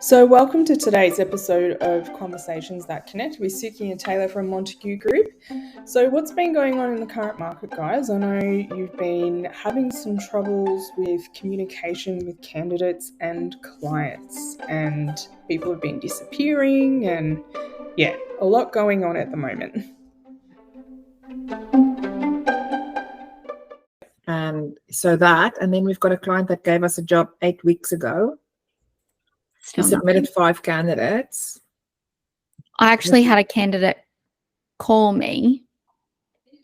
So welcome to today's episode of Conversations That Connect with Suki and Tayla from Montague Group. So what's been going on in the current market, guys? I know you've been having some troubles with communication with candidates and clients, and people have been disappearing, and a lot going on at the moment. And then we've got a client that gave us a job 8 weeks ago. We submitted 5 candidates. I actually had a candidate call me,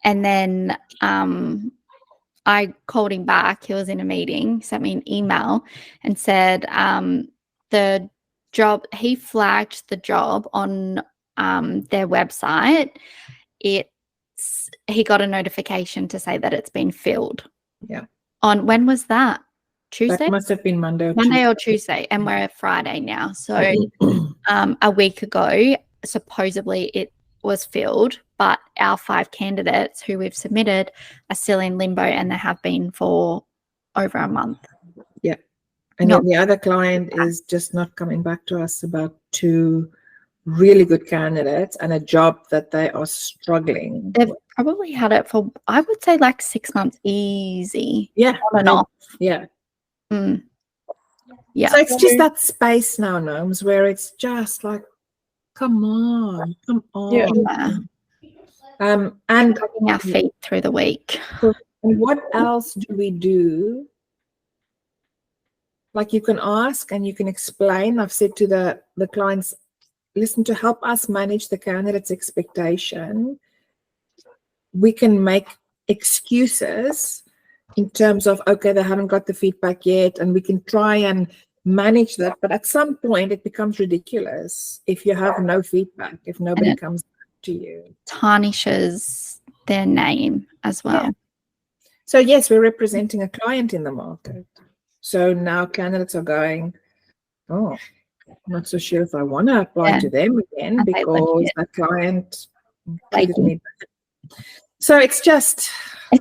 and then I called him back. He was in a meeting, sent me an email and said the job, he flagged the job on their website. He got a notification to say that it's been filled. Yeah. On when was that? Tuesday? That must have been Monday or Tuesday, and we're Friday now. So a week ago, supposedly it was filled, but our 5 candidates who we've submitted are still in limbo, and they have been for over a month. Yeah. And then the other client is just not coming back to us about 2 really good candidates and a job that they are struggling. They've probably had it for, I would say, like 6 months easy. Yeah. On and off. Yeah. Yeah. So it's just that space now, Gnomes, where it's just like, come on. Yeah. And dragging our feet through the week. And what else do we do? Like, you can ask and you can explain. I've said to the clients, listen, to help us manage the candidate's expectation, we can make excuses in terms of, okay, they haven't got the feedback yet, and we can try and manage that. But at some point, it becomes ridiculous if you have no feedback, if nobody comes back to you. Tarnishes their name as well. Yeah. So, yes, we're representing a client in the market. So now candidates are going, oh, I'm not so sure if I want to apply to them again because that client treated me bad. So it's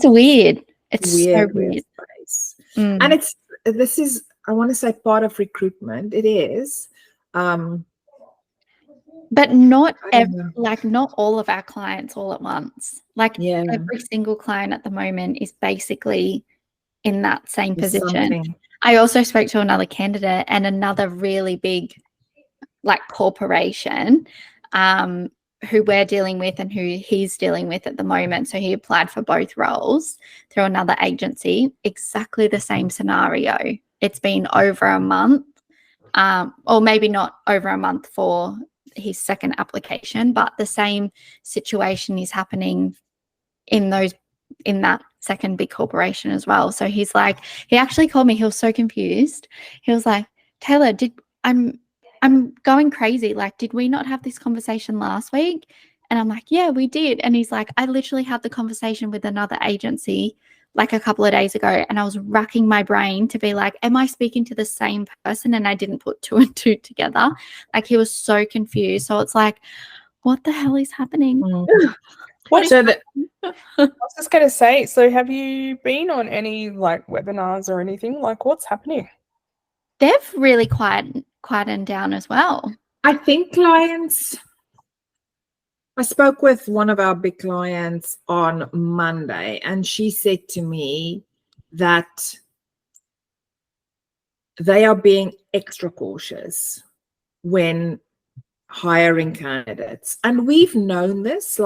weird. It's weird, so weird. Space. And this is, I want to say, part of recruitment. It is. But not not all of our clients all at once. Like every single client at the moment is basically in that same position. I also spoke to another candidate and another really big corporation who we're dealing with and who he's dealing with at the moment. So he applied for both roles through another agency, exactly the same scenario. It's been over a month, or maybe not over a month for his second application, but the same situation is happening in that second big corporation as well. So he's like, he actually called me. He was so confused. He was like, Taylor, I'm going crazy. Like, did we not have this conversation last week? And I'm like, yeah, we did. And he's like, I literally had the conversation with another agency like a couple of days ago, and I was racking my brain to be like, am I speaking to the same person? And I didn't put 2 and 2 together. Like, he was so confused. So it's like, what the hell is happening? I was just going to say, so have you been on any webinars or anything? Like, what's happening? They've really quietened down as well. I think clients, I spoke with one of our big clients on Monday, and she said to me that they are being extra cautious when hiring candidates. And we've known this,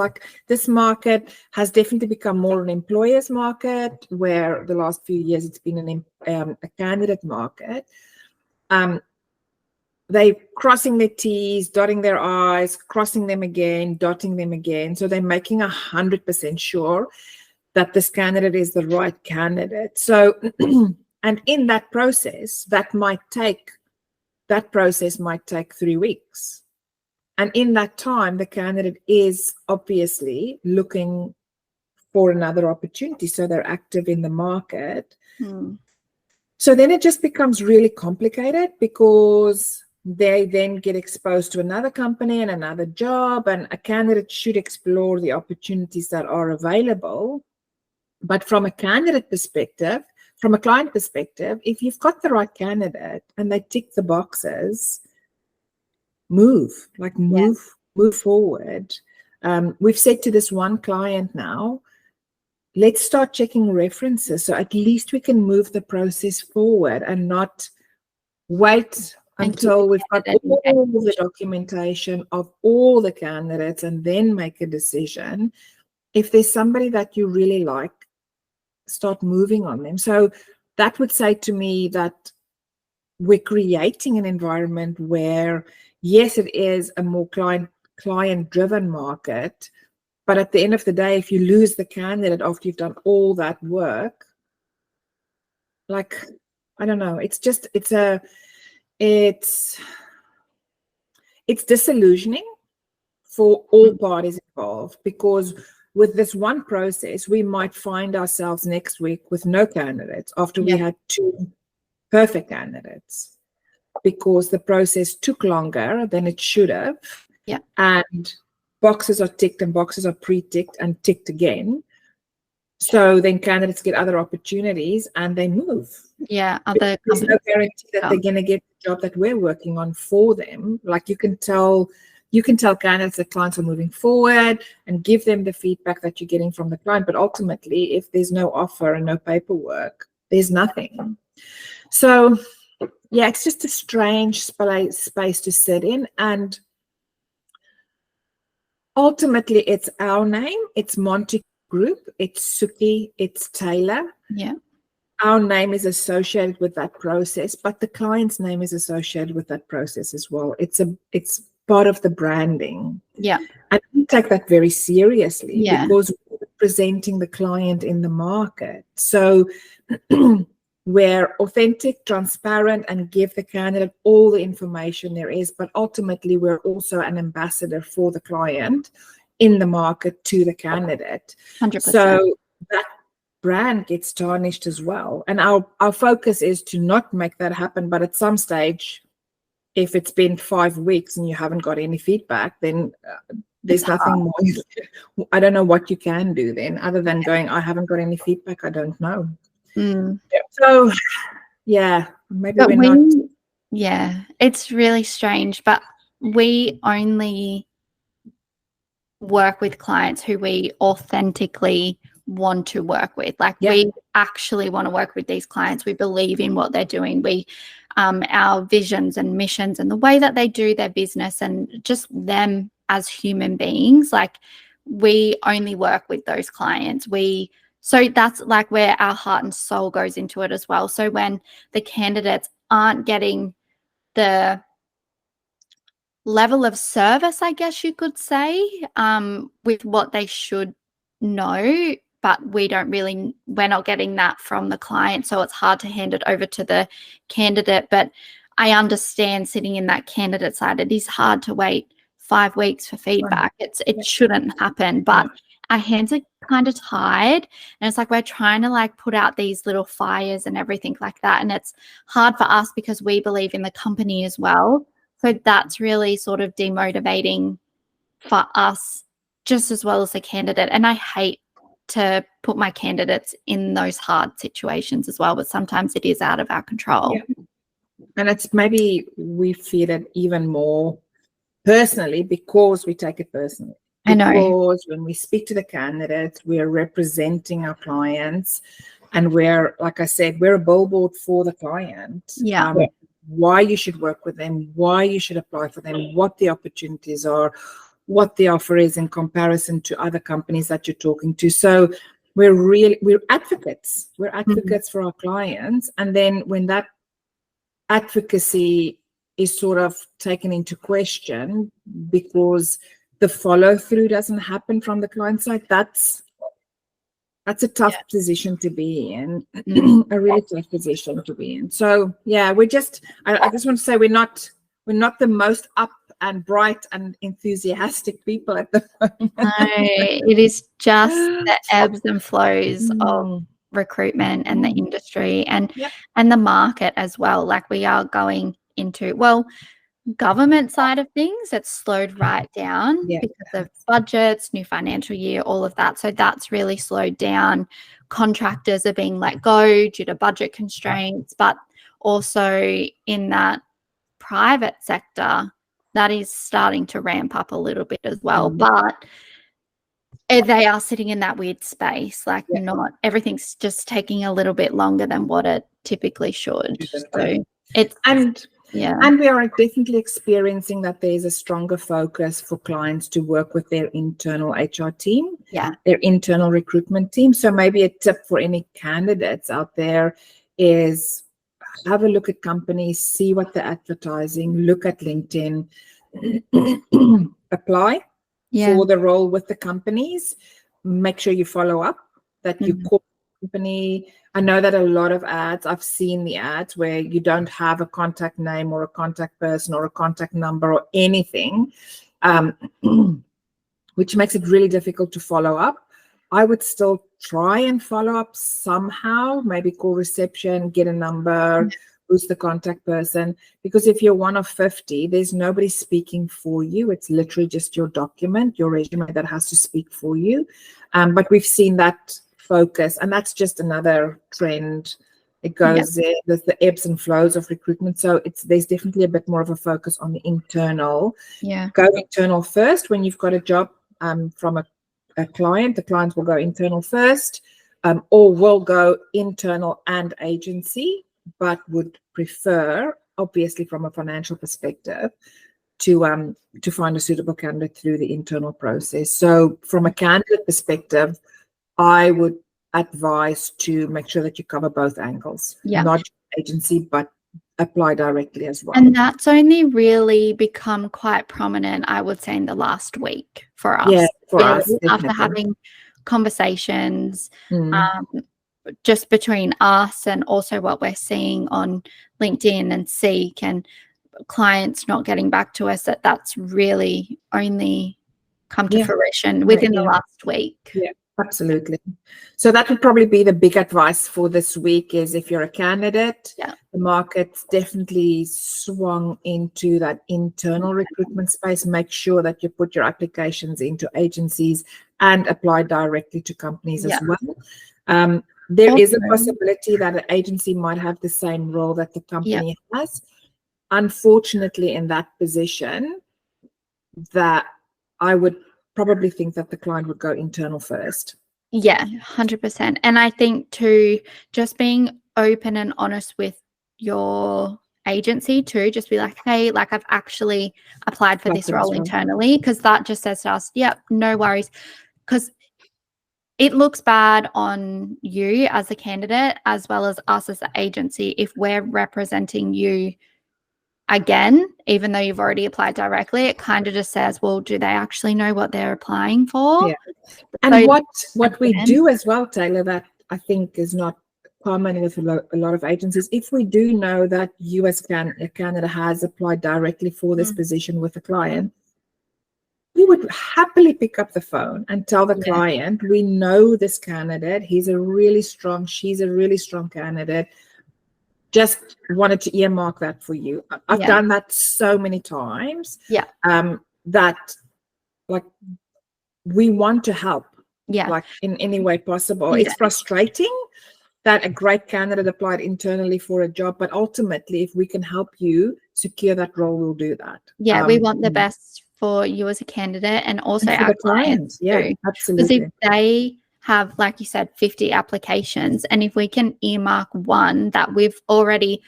this market has definitely become more an employer's market, where the last few years it's been a candidate market. They're crossing their T's, dotting their I's, crossing them again, dotting them again. So they're making 100% sure that this candidate is the right candidate. So, and in that process, that process might take 3 weeks. And in that time, the candidate is obviously looking for another opportunity. So they're active in the market. So then it just becomes really complicated, because they then get exposed to another company and another job, and a candidate should explore the opportunities that are available. But from a candidate perspective, from a client perspective, if you've got the right candidate and they tick the boxes, move Yeah. move forward. We've said to this one client now, let's start checking references, so at least we can move the process forward and not wait until we've got all the documentation of all the candidates and then make a decision. If there's somebody that you really like, start moving on them. So that would say to me that we're creating an environment where, yes, it is a more client-driven market, but at the end of the day, if you lose the candidate after you've done all that work, like, I don't know, it's disillusioning for all parties involved, because with this one process, we might find ourselves next week with no candidates after we had 2 perfect candidates, because the process took longer than it should have. Yeah. And boxes are ticked and boxes are pre-ticked and ticked again. So then candidates get other opportunities and they move. Yeah. There's no guarantee that they're going to get the job that we're working on for them. Like, you can tell candidates that clients are moving forward and give them the feedback that you're getting from the client. But ultimately, if there's no offer and no paperwork, there's nothing. So, yeah, it's just a strange space to sit in. And ultimately, it's our name. It's Monty Group. It's Suki. It's Tayla. Yeah. Our name is associated with that process, but the client's name is associated with that process as well. It's part of the branding. Yeah. And we take that very seriously, Yeah. because we're representing the client in the market. So we're authentic, transparent, and give the candidate all the information there is. But ultimately, we're also an ambassador for the client in the market to the candidate. 100%. So that brand gets tarnished as well. And our focus is to not make that happen. But at some stage, if it's been 5 weeks and you haven't got any feedback, then there's nothing more. I don't know what you can do then, other than going, I haven't got any feedback, I don't know. So, yeah, maybe but we're not. Yeah, it's really strange, but we only work with clients who we authentically want to work with. Like, we actually want to work with these clients. We believe in what they're doing. Our visions and missions and the way that they do their business and just them as human beings, like, we only work with those clients. So that's like where our heart and soul goes into it as well. So when the candidates aren't getting the level of service, I guess you could say, with what they should know, but we're not getting that from the client. So it's hard to hand it over to the candidate. But I understand, sitting in that candidate side, it is hard to wait 5 weeks for feedback. It shouldn't happen, but our hands are kind of tied, and it's like we're trying to like put out these little fires and everything like that. And it's hard for us because we believe in the company as well. So that's really sort of demotivating for us, just as well as the candidate. And I hate to put my candidates in those hard situations as well, but sometimes it is out of our control. Yeah. And it's maybe we feel it even more personally because we take it personally. I know. Because when we speak to the candidates, we're representing our clients, and we're, like I said, we're a billboard for the client. Yeah. Why you should work with them, why you should apply for them, what the opportunities are, what the offer is in comparison to other companies that you're talking to. So we're advocates. We're advocates for our clients. And then when that advocacy is sort of taken into question because the follow through doesn't happen from the client side, that's a tough position to be in, a really tough position to be in. So yeah, I just want to say we're not the most up and bright and enthusiastic people at the moment. No, it is just the ebbs and flows of recruitment and the industry and the market as well. Like, we are going into, government side of things, it's slowed right down because of budgets, new financial year, all of that. So that's really slowed down. Contractors are being let go due to budget constraints, but also in that private sector, that is starting to ramp up a little bit as well. But they are sitting in that weird space, like not everything's just taking a little bit longer than what it typically should. So it's and we are definitely experiencing that there's a stronger focus for clients to work with their internal HR team, their internal recruitment team. So maybe a tip for any candidates out there is have a look at companies, see what they're advertising, look at LinkedIn, apply for the role with the companies. Make sure you follow up, that you call the company. I know that a lot of ads, I've seen the ads where you don't have a contact name or a contact person or a contact number or anything, which makes it really difficult to follow up. I would still try and follow up somehow, maybe call reception, get a number, who's the contact person, because if you're one of 50, there's nobody speaking for you. It's literally just your document, your resume that has to speak for you. But we've seen that focus, and that's just another trend. It goes there. There's the ebbs and flows of recruitment. So there's definitely a bit more of a focus on the internal. Go internal first when you've got a job from a client. The client will go internal first, or will go internal and agency, but would prefer, obviously from a financial perspective, to find a suitable candidate through the internal process. So from a candidate perspective, I would advise to make sure that you cover both angles, not just agency, but apply directly as well. And that's only really become quite prominent, I would say, in the last week for us. Yeah, for us, after having conversations just between us and also what we're seeing on LinkedIn and Seek and clients not getting back to us, that's really only come to fruition within the last week. Yeah, absolutely. So that would probably be the big advice for this week is if you're a candidate, the market's definitely swung into that internal recruitment space. Make sure that you put your applications into agencies and apply directly to companies as well. There is a possibility that an agency might have the same role that the company has. Unfortunately, in that position, that I would probably think that the client would go internal first. Yeah, 100%. And I think too, just being open and honest with your agency too, just be like, hey, like I've actually applied for this role internally, because that just says to us, no worries, because it looks bad on you as a candidate as well as us as the agency if we're representing you again, even though you've already applied directly. It kind of just says, well, do they actually know what they're applying for? And so what we do as well, Tayla, that I think is not common with a lot of agencies, if we do know that you as Canada has applied directly for this position with a client, we would happily pick up the phone and tell the client, we know this candidate, she's a really strong candidate. Just wanted to earmark that for you. I've done that so many times. That like we want to help. Like in any way possible. It's frustrating that a great candidate applied internally for a job, but ultimately, if we can help you secure that role, we'll do that. We want the best for you as a candidate and also our clients. Absolutely. Because if they have, like you said, 50 applications, and if we can earmark one that we've already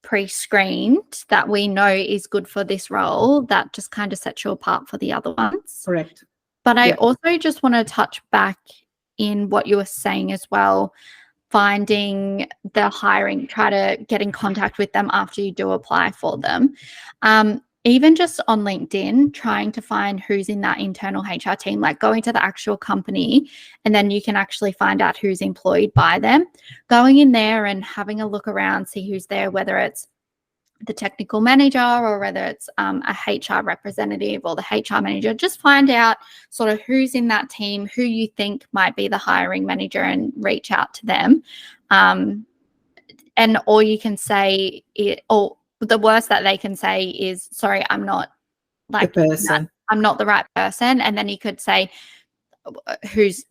pre-screened that we know is good for this role, that just kind of sets you apart for the other ones. Correct. But I also just want to touch back in what you were saying as well, finding the hiring, try to get in contact with them after you do apply for them. Even just on LinkedIn, trying to find who's in that internal HR team, like going to the actual company, and then you can actually find out who's employed by them. Going in there and having a look around, see who's there, whether it's the technical manager or whether it's a HR representative or the HR manager. Just find out sort of who's in that team, who you think might be the hiring manager, and reach out to them. And all you can say or the worst that they can say is, sorry, I'm not like the person. I'm not the right person. And then you could say,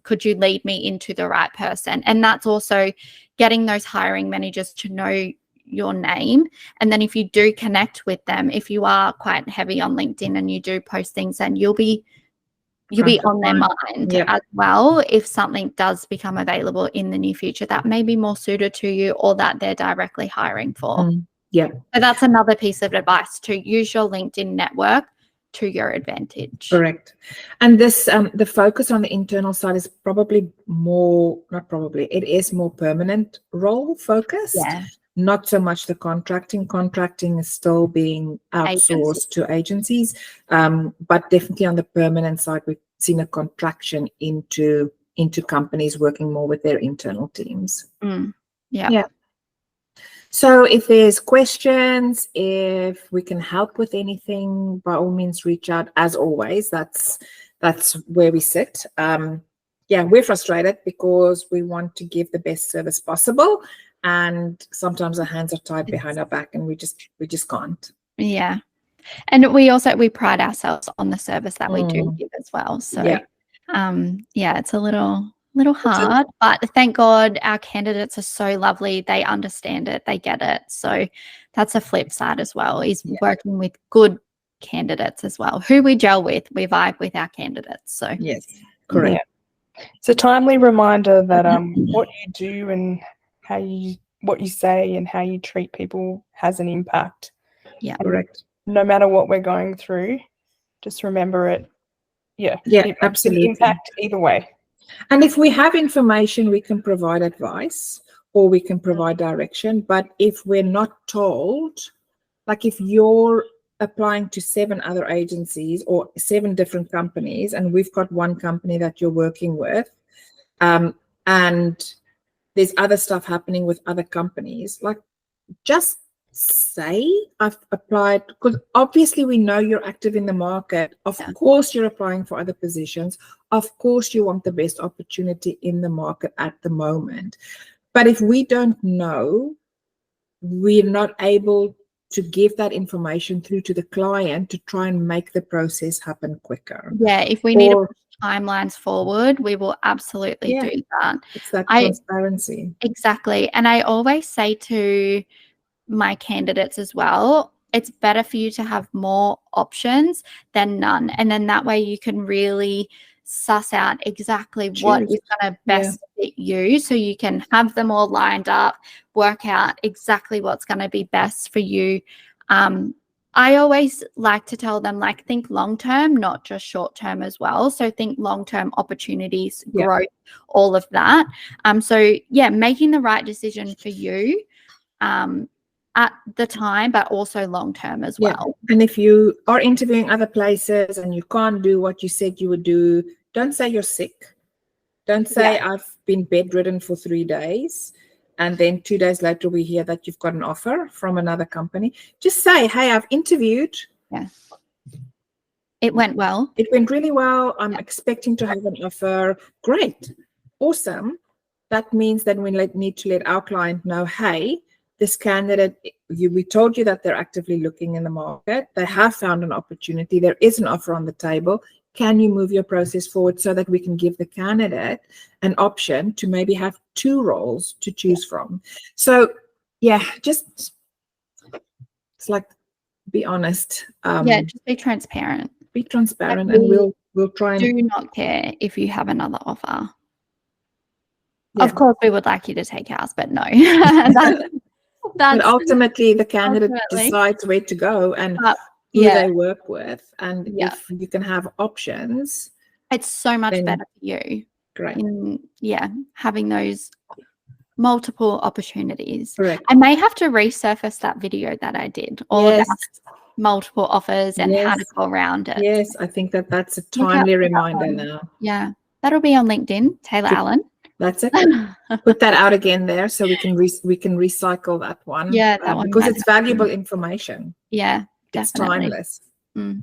could you lead me into the right person? And that's also getting those hiring managers to know your name. And then if you do connect with them, if you are quite heavy on LinkedIn and you do post things, then you'll be on their mind as well if something does become available in the near future that may be more suited to you or that they're directly hiring for. Yeah. So that's another piece of advice, to use your LinkedIn network to your advantage. Correct. And this, the focus on the internal side is probably more, not probably, it is more permanent role focused. Yeah. Not so much the contracting. Contracting is still being outsourced to agencies, but definitely on the permanent side, we've seen a contraction into companies working more with their internal teams. Yeah. So if there's questions, if we can help with anything, by all means, reach out. As always, that's where we sit. We're frustrated because we want to give the best service possible, and sometimes our hands are tied behind our back, and we just can't. Yeah. And we pride ourselves on the service that we do give as well. So it's a little hard, but thank God our candidates are so lovely. They understand it, they get it. So that's a flip side as well, is working with good candidates as well, who we gel with, we vibe with our candidates. So yes, correct. It's a timely reminder that what you do and what you say and how you treat people has an impact. Yeah, correct. No matter what we're going through, just remember it. It makes absolutely. an impact either way. And if we have information, we can provide advice or we can provide direction. But if we're not told, like if you're applying to 7 other agencies or 7 different companies, and we've got one company that you're working with, and there's other stuff happening with other companies, like just say I've applied, because obviously we know you're active in the market. Of course you're applying for other positions. Of course you want the best opportunity in the market at the moment. But if we don't know, we're not able to give that information through to the client to try and make the process happen quicker. Yeah, if we need to push timelines forward, we will absolutely do that. It's that transparency. Exactly. And I always say to my candidates as well, it's better for you to have more options than none. And then that way you can really suss out exactly what is going to best fit you, so you can have them all lined up, work out exactly what's going to be best for you. I always like to tell them, like, think long term, not just short term as well. So think long term opportunities, growth, all of that. Making the right decision for you at the time, but also long term as well. And if you are interviewing other places and you can't do what you said you would do, don't say you're sick. Don't say I've been bedridden for 3 days, and then 2 days later we hear that you've got an offer from another company. Just say, hey, I've interviewed. It went well. It went really well. I'm expecting to have an offer. Great. Awesome. That means that we need to let our client know, hey, this candidate, we told you that they're actively looking in the market. They have found an opportunity. There is an offer on the table. Can you move your process forward so that we can give the candidate an option to maybe have 2 roles to choose from? So, just, it's like, be honest. Just be transparent. Be transparent, and we'll try and do not care if you have another offer. Of course, we would like you to take ours, but no. But ultimately, the candidate decides where to go and who they work with. And if you can have options, it's so much better for you. Great. Having those multiple opportunities. Correct. I may have to resurface that video that I did, all about multiple offers and how to go around it. Yes, I think that's a timely reminder now. Yeah, that'll be on LinkedIn, Tayla Allen. That's it. Put that out again there so we can recycle that one. Yeah, that one, because it's valuable information. Yeah, definitely. It's timeless.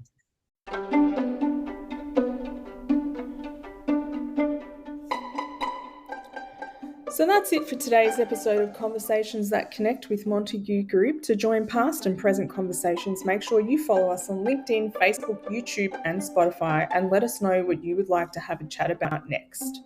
So that's it for today's episode of Conversations That Connect with Montague Group. To join past and present conversations, make sure you follow us on LinkedIn, Facebook, YouTube, and Spotify, and let us know what you would like to have a chat about next.